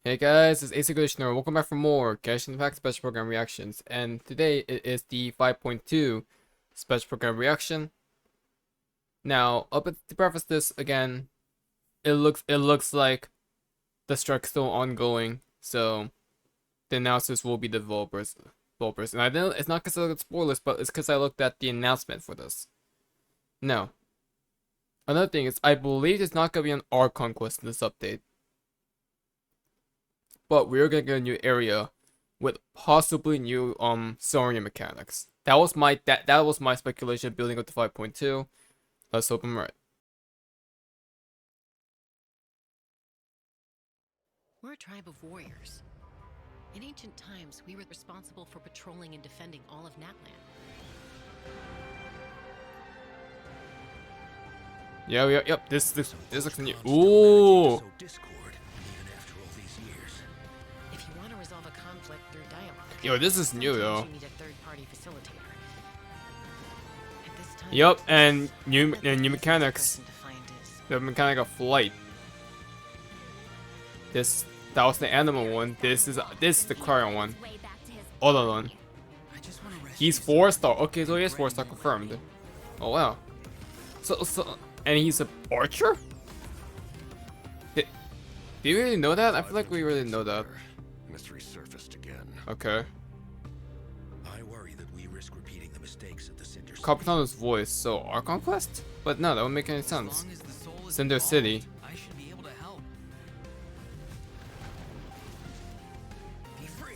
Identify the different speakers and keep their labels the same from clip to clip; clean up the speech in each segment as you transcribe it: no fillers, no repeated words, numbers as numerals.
Speaker 1: Hey guys, it's ACairconditioner. Welcome back for more Genshin Impact Special Program Reactions. And today it is the 5.2 Special Program Reaction. Now, to preface this again, it looks like the strike's still ongoing, so the announcers will be the developers. And I know it's not because I looked at spoilers, but it's because I looked at the announcement for this. Now, another thing is I believe there's not gonna be an Archon quest in this update. But we're gonna get a new area with possibly new Saurian mechanics. That was my speculation building up to 5.2. Let's hope I'm right.
Speaker 2: We're a tribe of warriors. In ancient times, we were responsible for patrolling and defending all of Natlan.
Speaker 1: Yep. This looks new. Ooh.
Speaker 2: If you want to resolve a conflict through dialogue,
Speaker 1: Yo, this is new though.
Speaker 2: you need a third-party facilitator. At this time,
Speaker 1: Yep, and new mechanics.
Speaker 2: person to find is
Speaker 1: The mechanic of flight. That was the animal one. This is the cryo one. Other one. He's 4-star. Okay, so he is 4-star confirmed. Oh wow. So and he's an archer? Do you really know that? I feel like we really know that.
Speaker 3: Mystery surfaced again.
Speaker 1: Okay.
Speaker 3: I worry that we risk repeating the mistakes of the Cinder City.
Speaker 1: Capitano's voice. So Archon Quest? But no, that wouldn't make any sense. Cinder City.
Speaker 4: I should be able to help. Be free.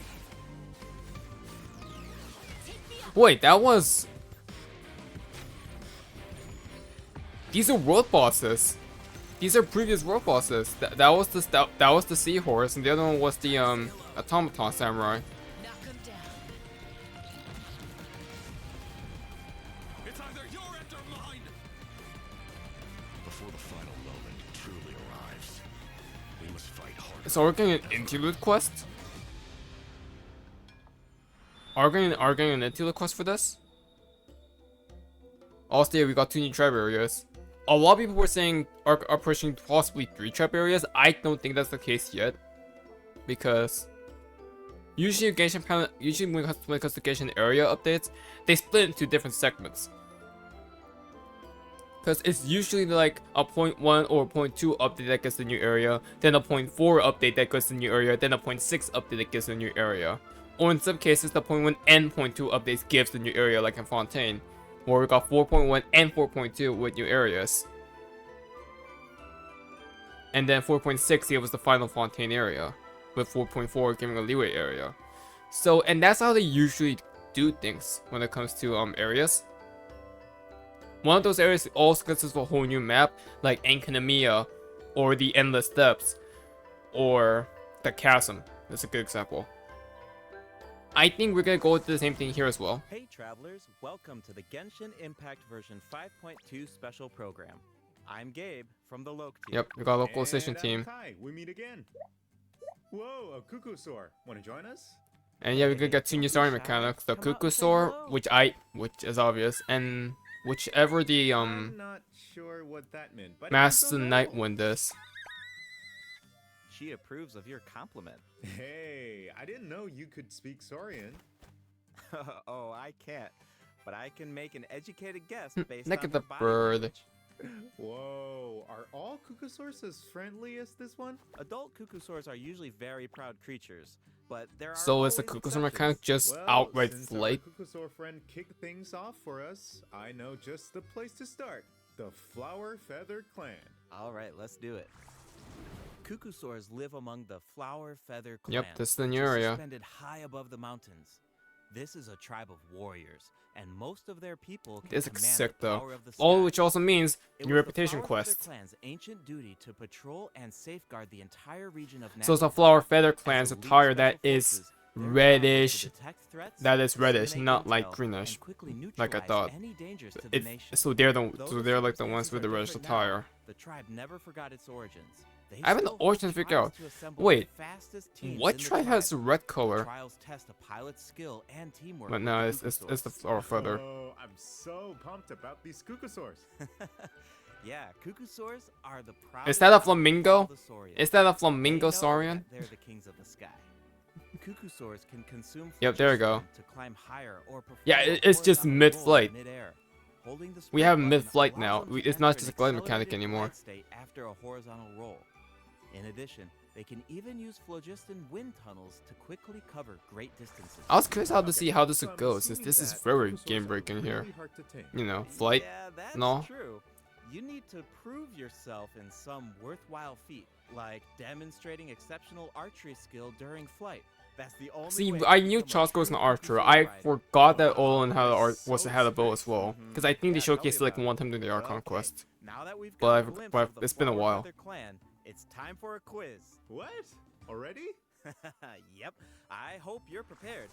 Speaker 1: Wait, that was. These are world bosses. These are previous world bosses. That was the seahorse, and the other one was the automaton samurai.
Speaker 2: knock him down.
Speaker 3: It's either your end or mine. Before the final moment truly arrives, we must fight harder.
Speaker 1: So we're getting an interlude quest. Are we getting an interlude quest for this? Also, yeah, we got 2 new tribe areas. A lot of people were saying are pushing possibly 3 tribe areas. I don't think that's the case yet, because usually when it comes to Genshin area updates, they split into different segments. Because it's usually like a 0.1 or 0.2 update that gets the new area, then a 0.4 update that gets the new area, then a 0.6 update that gets the new area. Or in some cases, the 0.1 and 0.2 updates gives the new area, like in Fontaine, where we got 4.1 and 4.2 with new areas. And then 4.6 here was the final Fontaine area, with 4.4 giving a leeway area. So, and that's how they usually do things when it comes to areas. One of those areas also consists of a whole new map, like Enkanomiya, or the Endless Depths, or the Chasm. That's a good example. I think we're gonna go with the same thing here as well.
Speaker 5: Hey travelers, welcome to the Genshin Impact version 5.2 special program. I'm Gabe from the Loke team.
Speaker 1: Yep, we got a localization
Speaker 6: And I'm
Speaker 1: team.
Speaker 6: Kai. We meet again. Whoa, a cuckoo soar. Want to join us?
Speaker 1: And yeah, we're gonna get 2 new starting mechanics, the Cuckoo Soar, which is obvious, and whichever the
Speaker 6: I'm not sure what that meant, but
Speaker 1: Master
Speaker 6: it's okay.
Speaker 1: Nightwind is.
Speaker 5: She approves of your compliment.
Speaker 6: Hey, I didn't know you could speak Saurian.
Speaker 5: Oh, I can't, but I can make an educated guess based
Speaker 1: Look
Speaker 5: on
Speaker 1: at the
Speaker 5: her body
Speaker 1: bird.
Speaker 5: language.
Speaker 6: Whoa, are all cuckoosaurs as friendly as this one?
Speaker 5: Adult cuckoosaurs are usually very proud creatures, but there are
Speaker 1: So is the
Speaker 5: always
Speaker 1: Cuckoo Soar mechanic
Speaker 5: exceptions.
Speaker 1: just
Speaker 6: Well,
Speaker 1: outright
Speaker 6: since
Speaker 1: flight?
Speaker 6: our cuckoosaur friend kicked things off for us, I know just the place to start. The Flower Feather Clan.
Speaker 5: All right, let's do it. Cuckoosaurs live among the Flower Feather Clan.
Speaker 1: Yep, this is the new
Speaker 5: which
Speaker 1: area.
Speaker 5: suspended high above the mountains. This is a tribe of warriors, and most of their people can
Speaker 1: This is
Speaker 5: command
Speaker 1: sick
Speaker 5: the
Speaker 1: though.
Speaker 5: power of the
Speaker 1: All
Speaker 5: sky.
Speaker 1: which also means
Speaker 5: It
Speaker 1: new
Speaker 5: was the
Speaker 1: reputation
Speaker 5: Flower Feather
Speaker 1: quest.
Speaker 5: Clan's ancient duty to patrol and safeguard the entire region of
Speaker 1: So it's a
Speaker 5: Natlan.
Speaker 1: Flower Feather
Speaker 5: As
Speaker 1: Clan's
Speaker 5: elite
Speaker 1: attire that
Speaker 5: special
Speaker 1: is
Speaker 5: forces, their job is to
Speaker 1: reddish.
Speaker 5: detect threats,
Speaker 1: That is reddish,
Speaker 5: disseminate
Speaker 1: not like
Speaker 5: intel,
Speaker 1: greenish,
Speaker 5: and quickly
Speaker 1: like I
Speaker 5: neutralize
Speaker 1: thought.
Speaker 5: any dangers to the nation.
Speaker 1: So they're
Speaker 5: Though
Speaker 1: they're like the
Speaker 5: circumstances
Speaker 1: ones with the
Speaker 5: are
Speaker 1: reddish
Speaker 5: different now,
Speaker 1: attire.
Speaker 5: The tribe never forgot its origins. They
Speaker 1: I have an
Speaker 5: still
Speaker 1: origin to figure
Speaker 5: tries
Speaker 1: out.
Speaker 5: to assemble
Speaker 1: Wait,
Speaker 5: the fastest teams
Speaker 1: what
Speaker 5: in the
Speaker 1: tribe has the red
Speaker 5: The
Speaker 1: color?
Speaker 5: trials test a pilot's skill and teamwork.
Speaker 1: But
Speaker 5: with
Speaker 1: no,
Speaker 5: the
Speaker 1: it's the
Speaker 5: cuckoosaurs.
Speaker 1: Flower Feather.
Speaker 6: Oh, I'm so pumped about these cuckoosaurs.
Speaker 5: Yeah, cuckoosaurs are the proud.
Speaker 1: Is that a flamingo? Is that a flamingo Saurian?
Speaker 5: They're the kings Cuckosaurs can consume
Speaker 1: Yep, there we go.
Speaker 5: phlogiston to climb higher or perform
Speaker 1: Yeah,
Speaker 5: a
Speaker 1: it's just
Speaker 5: horizontal roll
Speaker 1: mid-flight.
Speaker 5: in midair. Holding the
Speaker 1: We
Speaker 5: sprint
Speaker 1: have
Speaker 5: button
Speaker 1: mid-flight
Speaker 5: allows
Speaker 1: now.
Speaker 5: them to
Speaker 1: It's not
Speaker 5: enter
Speaker 1: just
Speaker 5: an
Speaker 1: a glide mechanic
Speaker 5: accelerated
Speaker 1: anymore.
Speaker 5: glide state after a horizontal roll. In addition, they can even use phlogiston wind tunnels to quickly cover great distances.
Speaker 1: I was curious how to see how this
Speaker 6: So
Speaker 1: would
Speaker 6: I'm
Speaker 1: go, since
Speaker 6: assuming
Speaker 1: this is
Speaker 6: that
Speaker 1: very
Speaker 6: Cuckosaurs
Speaker 1: game
Speaker 6: are
Speaker 1: breaking here.
Speaker 6: really hard to tame.
Speaker 1: You know, flight.
Speaker 5: Yeah, that's
Speaker 1: No.
Speaker 5: true. You need to prove yourself in some worthwhile feat, like demonstrating exceptional archery skill during flight. That's the only
Speaker 1: See,
Speaker 5: way
Speaker 1: I
Speaker 5: to
Speaker 1: knew
Speaker 5: become a
Speaker 1: Chaska was an
Speaker 5: true
Speaker 1: archer.
Speaker 5: Cuckosaur
Speaker 1: I
Speaker 5: rider.
Speaker 1: forgot that Olin had
Speaker 6: So
Speaker 1: had a bow as
Speaker 6: sick.
Speaker 1: well,
Speaker 5: Mhm.
Speaker 1: because I think they
Speaker 5: Yeah, tell me
Speaker 1: showcased it like
Speaker 5: about
Speaker 1: one
Speaker 5: it.
Speaker 1: time during the
Speaker 5: Okay,
Speaker 1: ACairconquest.
Speaker 5: now that we've
Speaker 1: But
Speaker 5: got
Speaker 1: I've-
Speaker 5: a glimpse
Speaker 1: but
Speaker 5: of the
Speaker 1: it's been a
Speaker 5: Flower
Speaker 1: while.
Speaker 5: Feather clan, it's time for a quiz.
Speaker 6: What? Already?
Speaker 5: Yep, I hope you're prepared.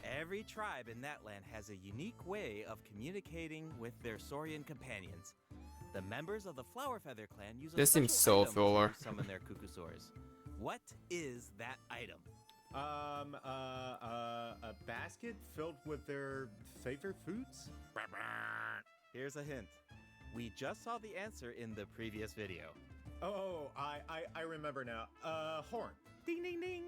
Speaker 5: Every tribe in that land has a unique way of communicating with their Saurian companions. The members of the Flower Feather clan use a
Speaker 1: This seems
Speaker 5: special
Speaker 1: so
Speaker 5: item
Speaker 1: filler.
Speaker 5: to summon their Cuckosaurs. What is that item?
Speaker 6: A basket filled with their favorite foods?
Speaker 5: Here's a hint. We just saw the answer in the previous video.
Speaker 6: Oh, I remember now. Horn.
Speaker 5: Ding ding ding!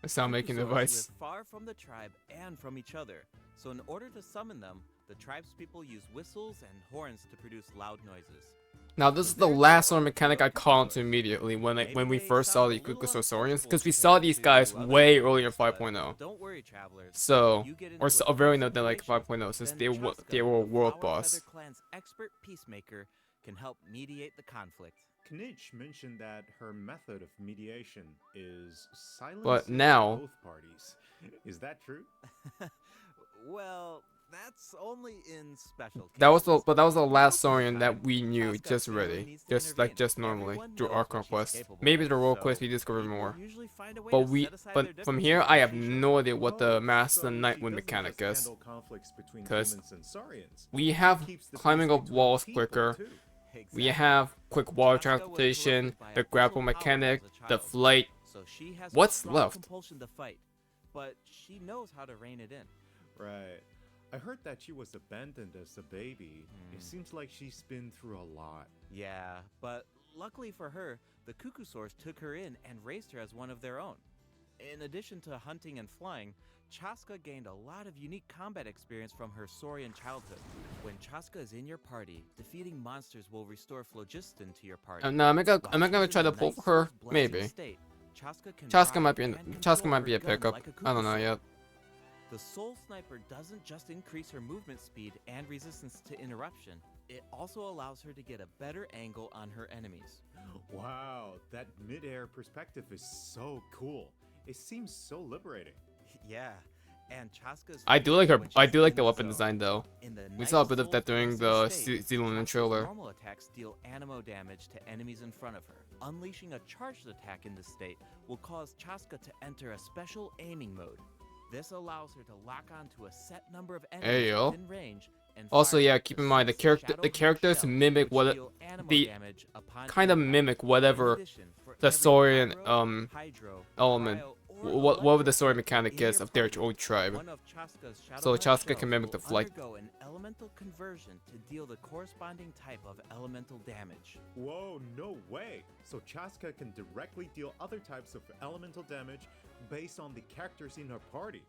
Speaker 1: A sound making
Speaker 5: Cuckosaurs
Speaker 1: device.
Speaker 5: live far from the tribe and from each other, so in order to summon them, the tribe's people use whistles and horns to produce loud noises.
Speaker 1: Now this is the last sort of mechanic I caught onto immediately when we first saw the Cuckosaur Saurians, because we saw these guys way earlier in 5.0.
Speaker 5: Don't worry, travelers.
Speaker 1: So,
Speaker 5: You get
Speaker 1: or
Speaker 5: into
Speaker 1: so,
Speaker 5: a
Speaker 1: very
Speaker 5: tough
Speaker 1: not than like
Speaker 5: situation,
Speaker 1: 5.0, since
Speaker 5: then
Speaker 1: they
Speaker 5: Chaska,
Speaker 1: were a
Speaker 5: the
Speaker 1: world
Speaker 5: Flower
Speaker 1: boss.
Speaker 5: Feather clan's expert peacemaker, can help mediate the conflict.
Speaker 6: Knitch mentioned that her method of mediation is silence
Speaker 1: But now-
Speaker 6: both parties. Is that true?
Speaker 5: Well, that's only in special cases.
Speaker 1: That was the last
Speaker 5: Most of the
Speaker 1: Saurian
Speaker 5: time,
Speaker 1: that we knew
Speaker 5: Chaska
Speaker 1: just
Speaker 5: barely
Speaker 1: ready,
Speaker 5: needs to
Speaker 1: just
Speaker 5: intervene.
Speaker 1: normally
Speaker 5: Everyone
Speaker 1: through
Speaker 5: knows
Speaker 1: our
Speaker 5: what she's
Speaker 1: conquest.
Speaker 5: capable
Speaker 1: Maybe
Speaker 5: of,
Speaker 1: the role
Speaker 5: so
Speaker 1: quest we discover
Speaker 5: people
Speaker 1: more.
Speaker 5: usually find a way
Speaker 1: But
Speaker 5: to
Speaker 1: we
Speaker 5: set aside their
Speaker 1: from
Speaker 5: differences
Speaker 1: here
Speaker 5: to
Speaker 1: I
Speaker 5: make
Speaker 1: have
Speaker 5: sure
Speaker 1: no idea what the
Speaker 6: Oh,
Speaker 1: Master
Speaker 6: so
Speaker 1: and
Speaker 6: she
Speaker 1: Nightwind
Speaker 6: doesn't
Speaker 1: mechanic
Speaker 6: just
Speaker 1: is.
Speaker 6: handle conflicts between
Speaker 1: 'Cause
Speaker 6: humans and Saurians.
Speaker 1: We
Speaker 6: She
Speaker 1: have
Speaker 6: keeps the
Speaker 1: climbing
Speaker 6: peace
Speaker 1: up
Speaker 6: between
Speaker 1: walls
Speaker 6: people,
Speaker 1: quicker.
Speaker 6: too.
Speaker 1: We
Speaker 5: Exactly.
Speaker 1: have quick water
Speaker 5: Chaska was
Speaker 1: transportation,
Speaker 5: corrupted by
Speaker 1: the
Speaker 5: a
Speaker 1: grapple
Speaker 5: physical power
Speaker 1: mechanic,
Speaker 5: as a
Speaker 1: the
Speaker 5: child,
Speaker 1: flight.
Speaker 5: so she has
Speaker 1: What's
Speaker 5: a strong
Speaker 1: left?
Speaker 5: compulsion to fight, but she knows how to rein it in.
Speaker 6: Right. I heard that she was abandoned as a baby. It seems like she's been through a lot.
Speaker 5: Yeah, but luckily for her, the Cuckosaurs took her in and raised her as one of their own. In addition to hunting and flying, Chaska gained a lot of unique combat experience from her Saurian childhood. When Chaska is in your party, defeating monsters will restore phlogiston to your party.
Speaker 1: No, am I
Speaker 5: While
Speaker 1: gonna
Speaker 5: she's
Speaker 1: try
Speaker 5: in
Speaker 1: to
Speaker 5: a
Speaker 1: pull
Speaker 5: nice
Speaker 1: for her?
Speaker 5: soul's blessing
Speaker 1: Maybe.
Speaker 5: state, Chaska can
Speaker 1: Chaska
Speaker 5: ride
Speaker 1: might be
Speaker 5: and
Speaker 1: Chaska
Speaker 5: control
Speaker 1: might
Speaker 5: her
Speaker 1: be a
Speaker 5: gun
Speaker 1: pickup.
Speaker 5: like a
Speaker 1: I don't know
Speaker 5: Cuckosaur.
Speaker 1: yet.
Speaker 5: The Soul Sniper doesn't just increase her movement speed and resistance to interruption, it also allows her to get a better angle on her enemies.
Speaker 6: Wow, that mid-air perspective is so cool. It seems so liberating.
Speaker 5: Yeah, and Chaska's
Speaker 1: I do like her.
Speaker 5: when
Speaker 1: I
Speaker 5: she's
Speaker 1: do like
Speaker 5: in
Speaker 1: the weapon
Speaker 5: zone.
Speaker 1: design though.
Speaker 5: In the
Speaker 1: We saw a
Speaker 5: Night
Speaker 1: bit of that
Speaker 5: Soul
Speaker 1: during
Speaker 5: blessing
Speaker 1: the
Speaker 5: state,
Speaker 1: Zealand
Speaker 5: Chaska's
Speaker 1: trailer.
Speaker 5: normal attacks deal anemo damage to enemies in front of her. Unleashing a charged attack in this state will cause Chaska to enter a special aiming mode. This allows her to lock onto a set number of enemies
Speaker 1: Ayo.
Speaker 5: within range and
Speaker 1: Also,
Speaker 5: fire
Speaker 1: yeah,
Speaker 5: up
Speaker 1: keep
Speaker 5: to
Speaker 1: in mind the
Speaker 5: 6
Speaker 1: character
Speaker 5: shadow-hit
Speaker 1: characters
Speaker 5: shells,
Speaker 1: mimic
Speaker 5: which
Speaker 1: what
Speaker 5: deal anemo
Speaker 1: the
Speaker 5: damage upon
Speaker 1: kind of
Speaker 5: impact.
Speaker 1: mimic
Speaker 5: In
Speaker 1: whatever
Speaker 5: addition, for
Speaker 1: the
Speaker 5: every
Speaker 1: Saurian
Speaker 5: pyro, hydro,
Speaker 1: element,
Speaker 5: cryo, or
Speaker 1: whatever the
Speaker 5: electric
Speaker 1: Saurian
Speaker 5: field
Speaker 1: mechanic
Speaker 5: in
Speaker 1: is
Speaker 5: your
Speaker 1: of their
Speaker 5: party,
Speaker 1: own tribe.
Speaker 5: one of Chaska's
Speaker 1: So
Speaker 5: shadow-hit
Speaker 1: Chaska can
Speaker 5: shells
Speaker 1: mimic the
Speaker 5: will
Speaker 1: flight.
Speaker 5: undergo an elemental conversion to deal the corresponding type of elemental damage.
Speaker 6: Whoa, no way! So Chaska can directly deal other types of elemental damage based on the characters in her party.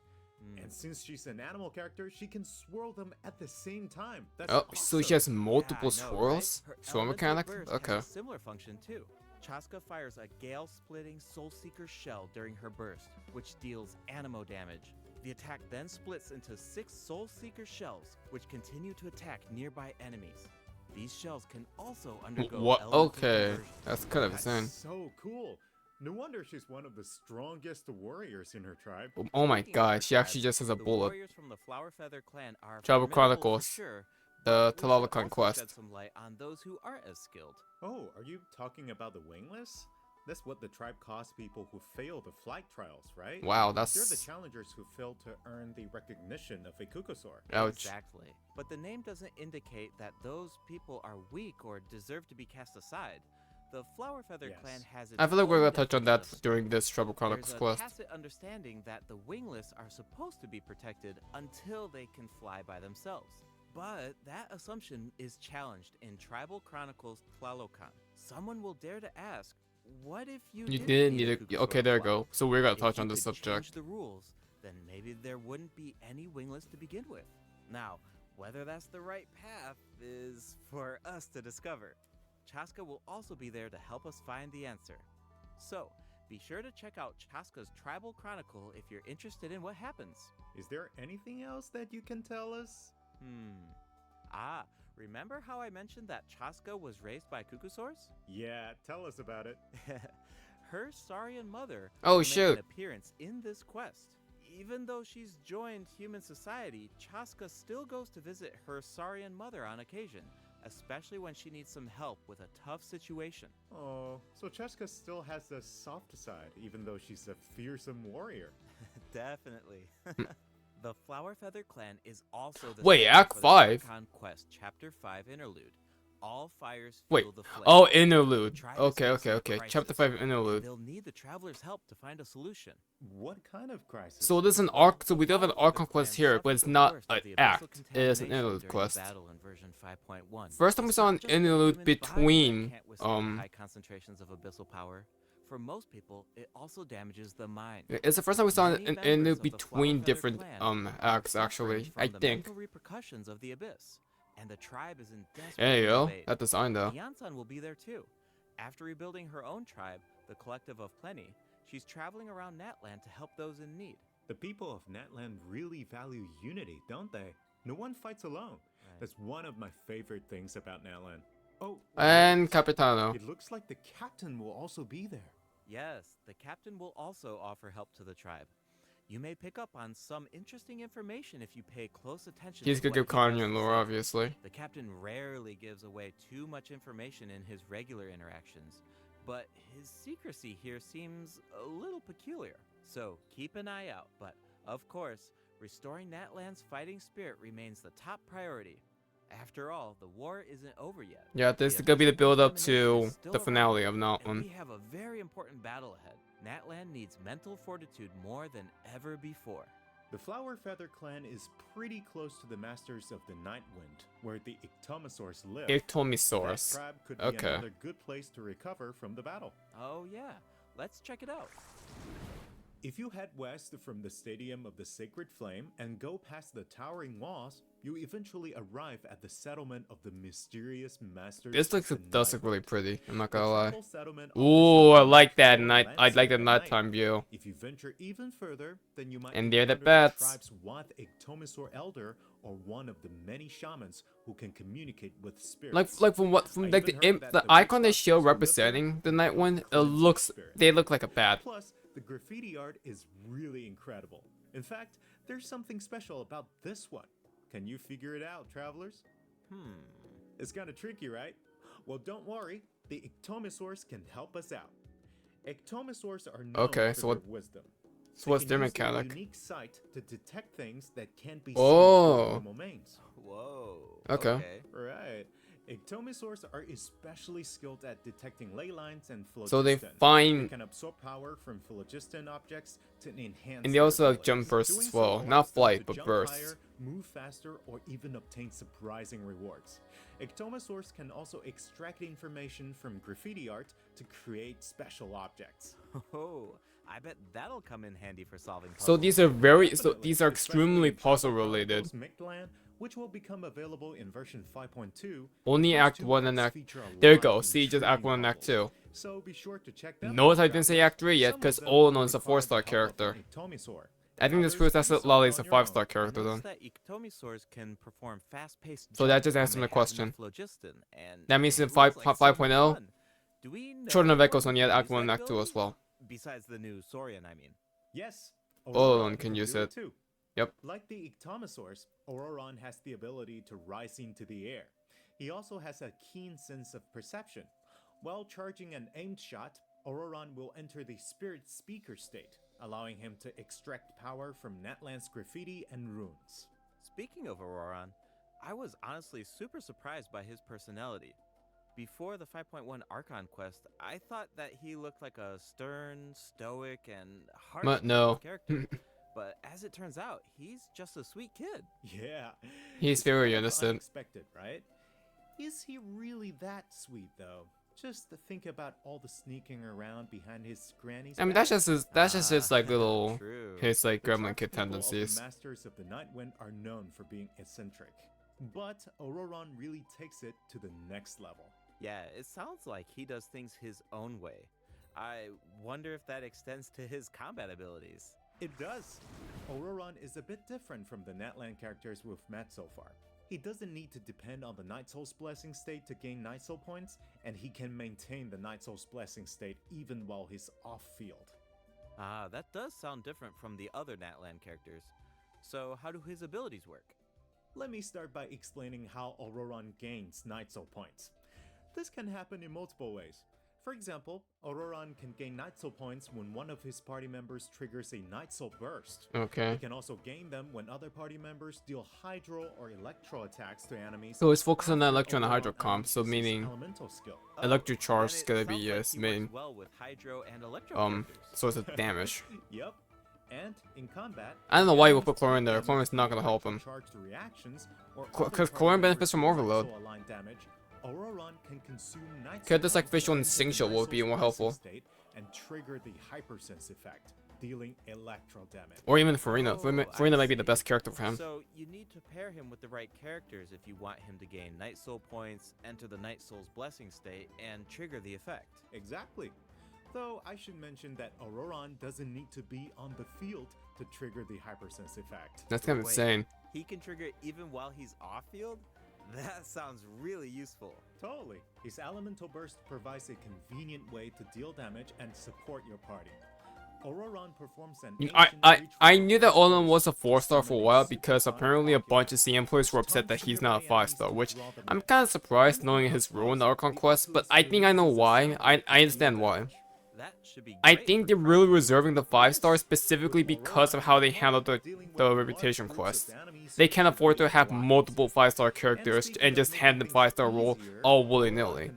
Speaker 6: And since she's an animal character, she can swirl them at the same time. That's
Speaker 1: Oh, so she
Speaker 6: awesome.
Speaker 1: has multiple
Speaker 5: Yeah, I know,
Speaker 1: swirls?
Speaker 5: right? Her
Speaker 1: Swirl
Speaker 5: elemental
Speaker 1: mechanic?
Speaker 5: burst
Speaker 1: Okay.
Speaker 5: has a similar function too. Chaska fires a gale-splitting Soul Seeker shell during her burst, which deals anemo damage. The attack then splits into 6 Soul Seeker shells, which continue to attack nearby enemies. These shells can also undergo
Speaker 1: What?
Speaker 5: elemental
Speaker 1: Okay,
Speaker 5: conversion.
Speaker 1: that's kind of
Speaker 6: That's
Speaker 1: insane.
Speaker 6: so cool. No wonder she's one of the strongest warriors in her tribe.
Speaker 1: Oh my
Speaker 5: Speaking of
Speaker 1: god,
Speaker 5: her
Speaker 1: she actually
Speaker 5: tribe,
Speaker 1: just has a
Speaker 5: the
Speaker 1: bullet.
Speaker 5: warriors from the Flower Feather clan are
Speaker 1: Travel
Speaker 5: formidable for
Speaker 1: Chronicles,
Speaker 5: sure,
Speaker 1: the
Speaker 5: but we should
Speaker 1: Talalakhan
Speaker 5: also
Speaker 1: quest.
Speaker 5: shed some light on those who aren't as skilled.
Speaker 6: Oh, are you talking about the wingless? That's what the tribe calls people who fail the flight trials, right?
Speaker 1: Wow,
Speaker 6: They're the
Speaker 1: that's
Speaker 6: challengers who fail to earn the recognition of a Cuckosaur.
Speaker 1: ouch.
Speaker 5: Exactly. But the name doesn't indicate that those people are weak or deserve to be cast aside. The Flower Feather
Speaker 6: Yes.
Speaker 5: clan has its
Speaker 1: I feel like we're
Speaker 5: own
Speaker 1: gonna touch on that
Speaker 5: defense.
Speaker 1: during this Trouble
Speaker 5: There's
Speaker 1: Chronicles
Speaker 5: a
Speaker 1: quest.
Speaker 5: tacit understanding that the wingless are supposed to be protected until they can fly by themselves. But that assumption is challenged in Tribal Chronicles Tlalocan. Someone will dare to ask, what if you
Speaker 1: You
Speaker 5: did
Speaker 1: didn't
Speaker 5: need
Speaker 1: need
Speaker 5: a
Speaker 1: it.
Speaker 5: Kukusaur
Speaker 1: Okay, there you
Speaker 5: fly?
Speaker 1: go. So we're gonna
Speaker 5: If
Speaker 1: touch
Speaker 5: you
Speaker 1: on this
Speaker 5: could
Speaker 1: subject.
Speaker 5: change the rules, then maybe there wouldn't be any wingless to begin with. Now, whether that's the right path is for us to discover. Chaska will also be there to help us find the answer. So, be sure to check out Chaska's Tribal Chronicle if you're interested in what happens.
Speaker 6: Is there anything else that you can tell us?
Speaker 5: Remember how I mentioned that Chaska was raised by Kukusaurs?
Speaker 6: Yeah, tell us about it.
Speaker 5: Her Saurian mother
Speaker 1: Oh,
Speaker 5: will make
Speaker 1: shoot.
Speaker 5: an appearance in this quest. Even though she's joined human society, Chaska still goes to visit her Saurian mother on occasion, especially when she needs some help with a tough situation.
Speaker 6: Oh, so Cheska still has a soft side, even though she's a fearsome warrior.
Speaker 5: Definitely. The Flower Feather Clan is also the
Speaker 1: Wait,
Speaker 5: setting
Speaker 1: Act
Speaker 5: for the
Speaker 1: 5?
Speaker 5: Archon Quest Chapter 5 Interlude. All fires
Speaker 1: Wait.
Speaker 5: fuel the flame.
Speaker 1: Oh,
Speaker 5: The
Speaker 1: interlude.
Speaker 5: tribe is
Speaker 1: Okay,
Speaker 5: facing a
Speaker 1: okay.
Speaker 5: crisis,
Speaker 1: Chapter 5
Speaker 5: and
Speaker 1: interlude.
Speaker 5: they'll need the travelers' help to find a solution.
Speaker 6: What kind of crisis?
Speaker 1: So there's an
Speaker 5: Well,
Speaker 1: arc. So
Speaker 5: the
Speaker 1: we do have an
Speaker 5: Flower
Speaker 1: Archon
Speaker 5: Feather
Speaker 1: quest
Speaker 5: Clan
Speaker 1: here, but
Speaker 5: suffered
Speaker 1: it's
Speaker 5: the
Speaker 1: not
Speaker 5: worst of
Speaker 1: an
Speaker 5: the abyssal
Speaker 1: act. It is an
Speaker 5: contamination
Speaker 1: interlude
Speaker 5: during the
Speaker 1: quest.
Speaker 5: battle in version 5.1.
Speaker 1: First time we
Speaker 5: It's
Speaker 1: saw
Speaker 5: not
Speaker 1: an
Speaker 5: just the
Speaker 1: interlude
Speaker 5: humans' bodies that
Speaker 1: between
Speaker 5: can't withstand high concentrations of abyssal power. For most people, it also damages the mind.
Speaker 1: It's the first time we saw
Speaker 5: Many
Speaker 1: an
Speaker 5: members
Speaker 1: interlude
Speaker 5: of the
Speaker 1: between
Speaker 5: Flowerfeather
Speaker 1: different
Speaker 5: clan are
Speaker 1: acts
Speaker 5: suffering
Speaker 1: actually.
Speaker 5: from
Speaker 1: I
Speaker 5: the
Speaker 1: think.
Speaker 5: mental repercussions of the abyss, and the tribe is in desperate
Speaker 1: There you
Speaker 5: need of
Speaker 1: go.
Speaker 5: aid.
Speaker 1: That design though.
Speaker 5: Yansan will be there too. After rebuilding her own tribe, the Collective of Plenty, she's traveling around Natland to help those in need.
Speaker 6: The people of Natland really value unity, don't they? No one fights alone.
Speaker 5: Right.
Speaker 6: That's one of my favorite things about Natland. Oh,
Speaker 1: And
Speaker 6: wait.
Speaker 1: Capitano.
Speaker 6: It looks like the captain will also be there.
Speaker 5: Yes, the captain will also offer help to the tribe. You may pick up on some interesting information if you pay close attention
Speaker 1: He's
Speaker 5: to
Speaker 1: gonna
Speaker 5: what
Speaker 1: give
Speaker 5: he has
Speaker 1: Kanye
Speaker 5: to
Speaker 1: and lore,
Speaker 5: say.
Speaker 1: obviously.
Speaker 5: The captain rarely gives away too much information in his regular interactions, but his secrecy here seems a little peculiar. So keep an eye out, but of course, restoring Natland's fighting spirit remains the top priority. After all, the war isn't over yet.
Speaker 1: Yeah, this
Speaker 5: The
Speaker 1: is gonna be the
Speaker 5: abyssal
Speaker 1: build up
Speaker 5: contamination
Speaker 1: to
Speaker 5: is still
Speaker 1: the finale of
Speaker 5: around,
Speaker 1: that
Speaker 5: and
Speaker 1: one.
Speaker 5: we have a very important battle ahead. Natland needs mental fortitude more than ever before.
Speaker 6: The Flower Feather clan is pretty close to the Masters of the Night Wind, where the Ictomosaurs live. That
Speaker 1: Ictomosaurus.
Speaker 6: tribe could be
Speaker 1: Okay.
Speaker 6: another good place to recover from the battle.
Speaker 5: Oh yeah, let's check it out.
Speaker 6: If you head west from the Stadium of the Sacred Flame and go past the towering walls, you eventually arrive at the settlement of the mysterious Masters
Speaker 1: This
Speaker 6: of
Speaker 1: looks
Speaker 6: the
Speaker 1: does
Speaker 6: Night
Speaker 1: look really
Speaker 6: Wind.
Speaker 1: pretty. I'm not
Speaker 6: The
Speaker 1: gonna lie.
Speaker 6: tribal settlement offers
Speaker 1: Ooh, I
Speaker 6: the
Speaker 1: like that
Speaker 6: peaceful
Speaker 1: night. I like
Speaker 6: landscape
Speaker 1: the
Speaker 6: at
Speaker 1: nighttime
Speaker 6: night.
Speaker 1: view.
Speaker 6: If you venture even further, then you might
Speaker 1: And they're the
Speaker 6: encounter
Speaker 1: bats.
Speaker 6: tribe's Wath Ictomosaur Elder, or one of the many shamans who can communicate with spirits.
Speaker 1: Like from
Speaker 6: I
Speaker 1: like
Speaker 6: even
Speaker 1: the
Speaker 6: heard
Speaker 1: imp,
Speaker 6: that
Speaker 1: the
Speaker 6: the
Speaker 1: icon they
Speaker 6: rooftop
Speaker 1: show
Speaker 6: who live there
Speaker 1: representing the night one, it
Speaker 6: cleanse with
Speaker 1: looks
Speaker 6: spirits.
Speaker 1: they look like a bat.
Speaker 6: Plus, the graffiti art is really incredible. In fact, there's something special about this one. Can you figure it out, travelers? It's kind of tricky, right? Well, don't worry. The Ictomosaurs can help us out. Ictomosaurs are known
Speaker 1: Okay,
Speaker 6: for
Speaker 1: so what-
Speaker 6: their wisdom.
Speaker 1: So what's
Speaker 6: They
Speaker 1: their
Speaker 6: can use
Speaker 1: mechanic?
Speaker 6: unique sight to detect things that can't be
Speaker 1: Oh.
Speaker 6: seen through normal means.
Speaker 5: Whoa.
Speaker 1: Okay.
Speaker 6: Right. Ictomosaurs are especially skilled at detecting ley lines and phlogiston.
Speaker 1: So they
Speaker 6: They
Speaker 1: find
Speaker 6: can absorb power from phlogiston objects to enhance.
Speaker 1: and they
Speaker 6: their
Speaker 1: also have
Speaker 6: abilities.
Speaker 1: jump bursts
Speaker 6: Doing
Speaker 1: as
Speaker 6: so
Speaker 1: well.
Speaker 6: allows
Speaker 1: Not
Speaker 6: them
Speaker 1: flight,
Speaker 6: to
Speaker 1: but
Speaker 6: jump
Speaker 1: bursts.
Speaker 6: higher, move faster, or even obtain surprising rewards. Ictomosaurs can also extract information from graffiti art to create special objects.
Speaker 5: Oh, I bet that'll come in handy for solving puzzles.
Speaker 1: So these are very so
Speaker 6: Definitely,
Speaker 1: these are
Speaker 6: especially
Speaker 1: extremely
Speaker 6: in
Speaker 1: puzzle
Speaker 6: Tribal
Speaker 1: related.
Speaker 6: Chronicles Mictlan, which will become available in version 5.2.
Speaker 1: Only
Speaker 6: The first
Speaker 1: Act
Speaker 6: two
Speaker 1: 1 and
Speaker 6: acts
Speaker 1: Act.
Speaker 6: feature a
Speaker 1: There you
Speaker 6: lot
Speaker 1: go.
Speaker 6: of
Speaker 1: See, just Act
Speaker 6: intriguing
Speaker 1: 1 and Act
Speaker 6: puzzles.
Speaker 1: 2.
Speaker 6: So be sure to check them
Speaker 1: Notice
Speaker 6: out,
Speaker 1: I didn't say
Speaker 6: travelers.
Speaker 1: Act 3 yet,
Speaker 6: Some of
Speaker 1: because
Speaker 6: them
Speaker 1: Olin
Speaker 6: will
Speaker 1: is a
Speaker 6: require
Speaker 1: 4-star
Speaker 6: the help of
Speaker 1: character.
Speaker 6: an Ictomosaur.
Speaker 1: I think this
Speaker 6: Others
Speaker 1: proves that
Speaker 6: can solve
Speaker 1: Lolly
Speaker 6: it
Speaker 1: is a
Speaker 6: on your own.
Speaker 1: 5-star character
Speaker 5: Notice
Speaker 1: then.
Speaker 5: that Ictomosaurs can perform fast-paced
Speaker 1: So that
Speaker 5: jumps
Speaker 1: just
Speaker 5: when
Speaker 1: answers
Speaker 5: they
Speaker 1: my
Speaker 5: have
Speaker 1: question.
Speaker 5: enough phlogiston, and
Speaker 1: That means
Speaker 5: it
Speaker 1: in
Speaker 5: looks
Speaker 1: 5
Speaker 5: like so much
Speaker 1: 5.0,
Speaker 5: fun. Do we know
Speaker 1: Children of
Speaker 5: anyone
Speaker 1: Echoes
Speaker 5: who
Speaker 1: only had
Speaker 5: can
Speaker 1: Act
Speaker 5: use
Speaker 1: 1 and
Speaker 5: that
Speaker 1: Act 2 as
Speaker 5: ability?
Speaker 1: well.
Speaker 5: Besides the new Saurian, I mean.
Speaker 6: Yes,
Speaker 1: Olin can use
Speaker 6: do
Speaker 1: it.
Speaker 6: too.
Speaker 1: Yep.
Speaker 6: Like the Ictomosaurs, Ororon has the ability to rise into the air. He also has a keen sense of perception. While charging an aimed shot, Ororon will enter the spirit speaker state, allowing him to extract power from Natland's graffiti and runes.
Speaker 5: Speaking of Auroron, I was honestly super surprised by his personality. Before the 5.1 Archon quest, I thought that he looked like a stern, stoic, and harsh
Speaker 1: But no.
Speaker 5: character. But as it turns out, he's just a sweet kid.
Speaker 6: Yeah.
Speaker 1: He's
Speaker 6: it's
Speaker 1: very
Speaker 6: kind of
Speaker 1: innocent.
Speaker 6: Unexpected, right? Is he really that sweet, though? Just think about all the sneaking around behind his granny's
Speaker 1: I mean,
Speaker 6: back.
Speaker 1: that's just his like little,
Speaker 5: True.
Speaker 1: his like
Speaker 6: The
Speaker 1: gremlin kid
Speaker 6: tribespeople of
Speaker 1: tendencies.
Speaker 6: the Masters of the Night Wind are known for being eccentric, but Auroron really takes it to the next level.
Speaker 5: Yeah, it sounds like he does things his own way. I wonder if that extends to his combat abilities.
Speaker 6: It does. Auroron is a bit different from the Natlan characters we've met so far. He doesn't need to depend on the Night Soul's Blessing state to gain Night Soul points, and he can maintain the Night Soul's Blessing state even while he's off-field.
Speaker 5: Ah, that does sound different from the other Natlan characters. So how do his abilities work?
Speaker 6: Let me start by explaining how Auroron gains Night Soul points. This can happen in multiple ways. For example, Auroron can gain Night Soul points when one of his party members triggers a Night Soul burst.
Speaker 1: Okay.
Speaker 6: He can also gain them when other party members deal Hydro or Electro attacks to enemies.
Speaker 1: So it's focused on the
Speaker 6: after
Speaker 1: Electro and the Hydro
Speaker 6: Auroron
Speaker 1: comp, so
Speaker 6: unleashes his
Speaker 1: meaning
Speaker 6: elemental skill.
Speaker 1: Electric Charge
Speaker 5: then
Speaker 1: is
Speaker 5: it
Speaker 1: gonna
Speaker 5: sounds
Speaker 1: be
Speaker 5: like
Speaker 1: his
Speaker 5: he
Speaker 1: main
Speaker 5: works well with Hydro and Electro characters.
Speaker 1: source of damage.
Speaker 6: Yep. And in combat,
Speaker 1: I don't know why you would
Speaker 6: enemies
Speaker 1: put Chlorine there.
Speaker 6: can
Speaker 1: Chlorine's not gonna help him.
Speaker 6: charged reactions or
Speaker 1: Cl-
Speaker 6: other
Speaker 1: 'cause
Speaker 6: party
Speaker 1: Chlorine
Speaker 6: members
Speaker 1: benefits from
Speaker 6: with
Speaker 1: overload.
Speaker 6: Night Soul aligned damage. Auroron can consume Night
Speaker 1: Characters
Speaker 6: Soul
Speaker 1: like
Speaker 6: points
Speaker 1: Fischl and
Speaker 6: into the
Speaker 1: Singshell
Speaker 6: Night
Speaker 1: would be
Speaker 6: Soul's
Speaker 1: more
Speaker 6: Blessing
Speaker 1: helpful.
Speaker 6: state and trigger the Hypersense effect, dealing electro damage.
Speaker 1: Or even Farina.
Speaker 5: Oh,
Speaker 1: Farina
Speaker 5: I
Speaker 1: might be the
Speaker 5: see.
Speaker 1: best character for him.
Speaker 5: So you need to pair him with the right characters if you want him to gain Night Soul points, enter the Night Soul's Blessing state, and trigger the effect.
Speaker 6: Exactly. Though I should mention that Auroron doesn't need to be on the field to trigger the Hypersense effect.
Speaker 1: That's kind of
Speaker 5: Wait.
Speaker 1: insane.
Speaker 5: He can trigger even while he's off-field? That sounds really useful.
Speaker 6: Totally. His Elemental Burst provides a convenient way to deal damage and support your party. Auroron performs an
Speaker 1: I knew that Olin was a 4-star for a while because apparently a bunch of CM employees were upset that he's not a 5-star, which I'm kind of surprised knowing his role in the Archon quest, but I think I know why. I understand why.
Speaker 5: That should be
Speaker 1: I
Speaker 5: great
Speaker 1: think
Speaker 5: for
Speaker 1: they're
Speaker 5: you.
Speaker 1: really reserving the 5-star specifically because of how they handled the reputation quest. They can't afford to have multiple 5-star characters and just hand them 5-star role all willy-nilly.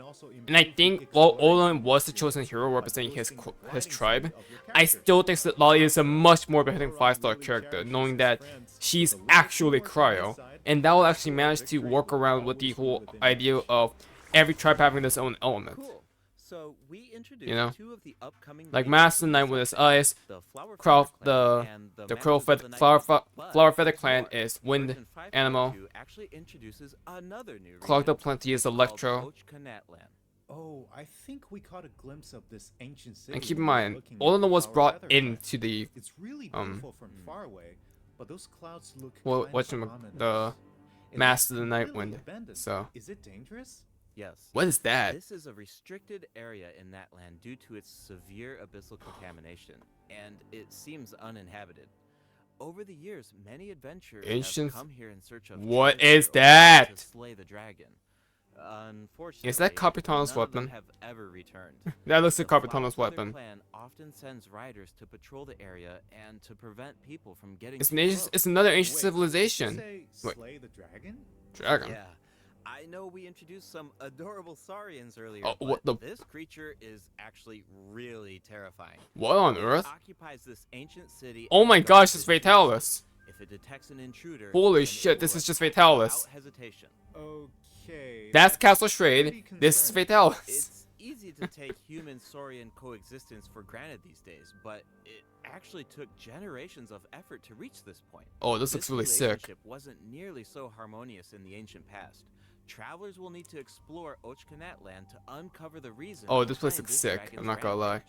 Speaker 1: And I think while Olin was the chosen hero representing his tribe, I still think that Lolly is a much more befitting 5-star character, knowing that she's actually Cryo, and that will actually manage to work around with the whole idea of every tribe having its own element.
Speaker 5: Cool. So we introduced
Speaker 1: You know?
Speaker 5: two of the upcoming
Speaker 1: Like
Speaker 5: main
Speaker 1: Master Knight
Speaker 5: classes
Speaker 1: with his
Speaker 5: so
Speaker 1: eyes,
Speaker 5: the Flower
Speaker 1: Crow,
Speaker 5: Feather Clan and
Speaker 1: the
Speaker 5: Masters
Speaker 1: Crow
Speaker 5: of
Speaker 1: Feather,
Speaker 5: the Night
Speaker 1: Flower,
Speaker 5: Wind. But
Speaker 1: Flower Feather Clan
Speaker 5: before,
Speaker 1: is Wind
Speaker 5: version 5.2
Speaker 1: Animal,
Speaker 5: actually introduces another new
Speaker 1: Clogged Up
Speaker 5: region
Speaker 1: Plenty is
Speaker 5: called
Speaker 1: Electro.
Speaker 5: Ochkanatlan.
Speaker 6: Oh, I think we caught a glimpse of this ancient city.
Speaker 1: And keep in
Speaker 6: when we were
Speaker 1: mind,
Speaker 6: looking at
Speaker 1: Olin
Speaker 6: the
Speaker 1: was
Speaker 6: Flower
Speaker 1: brought
Speaker 6: Feather Clan.
Speaker 1: into the
Speaker 6: It's really
Speaker 1: um,
Speaker 6: beautiful from far away, but those clouds look
Speaker 1: Well,
Speaker 6: kind of
Speaker 1: the
Speaker 6: ominous. It
Speaker 1: Master
Speaker 6: looks
Speaker 1: of the Night
Speaker 6: really
Speaker 1: Wind.
Speaker 6: abandoned.
Speaker 1: So
Speaker 6: Is it dangerous?
Speaker 5: Yes.
Speaker 1: what is that?
Speaker 5: This is a restricted area in that land due to its severe abyssal contamination, and it seems uninhabited. Over the years, many adventurers
Speaker 1: Ancient-
Speaker 5: have come here in search of
Speaker 1: What
Speaker 5: treasure
Speaker 1: is
Speaker 5: or
Speaker 1: that?
Speaker 5: to slay the dragon. Unfortunately,
Speaker 1: Is that Capitano's
Speaker 5: none of them
Speaker 1: weapon?
Speaker 5: have ever returned.
Speaker 1: That looks like
Speaker 5: The
Speaker 1: Capitano's
Speaker 5: Flower Feather
Speaker 1: weapon.
Speaker 5: Clan often sends riders to patrol the area and to prevent people from getting
Speaker 1: It's
Speaker 5: too
Speaker 1: an ancient,
Speaker 5: close.
Speaker 1: it's another ancient
Speaker 6: Wait,
Speaker 1: civilization.
Speaker 6: Say
Speaker 1: Wait.
Speaker 6: slay the dragon?
Speaker 1: Dragon.
Speaker 5: Yeah, I know we introduced some adorable saurians earlier,
Speaker 1: Oh,
Speaker 5: but
Speaker 1: what the-
Speaker 5: this creature is actually really terrifying.
Speaker 1: What on
Speaker 5: It
Speaker 1: earth?
Speaker 5: occupies this ancient city
Speaker 1: Oh
Speaker 5: and
Speaker 1: my
Speaker 5: guards
Speaker 1: gosh, it's
Speaker 5: its peace.
Speaker 1: Fatalis.
Speaker 5: If it detects an intruder,
Speaker 1: Holy
Speaker 5: then it
Speaker 1: shit,
Speaker 5: will
Speaker 1: this is just
Speaker 5: attack
Speaker 1: Fatalis.
Speaker 5: without hesitation.
Speaker 6: Okay.
Speaker 1: That's Castle
Speaker 6: pretty
Speaker 1: Shrade. This is
Speaker 6: concerning.
Speaker 1: Fatalis.
Speaker 5: It's easy to take human-saurian coexistence for granted these days, but it actually took generations of effort to reach this point.
Speaker 1: Oh, this looks really sick.
Speaker 5: Relationship wasn't nearly so harmonious in the ancient past. Travelers will need to explore Ochkanatlan to uncover the reason.
Speaker 1: Oh, this place
Speaker 5: behind
Speaker 1: looks sick,
Speaker 5: dragon's
Speaker 1: I'm not gonna lie.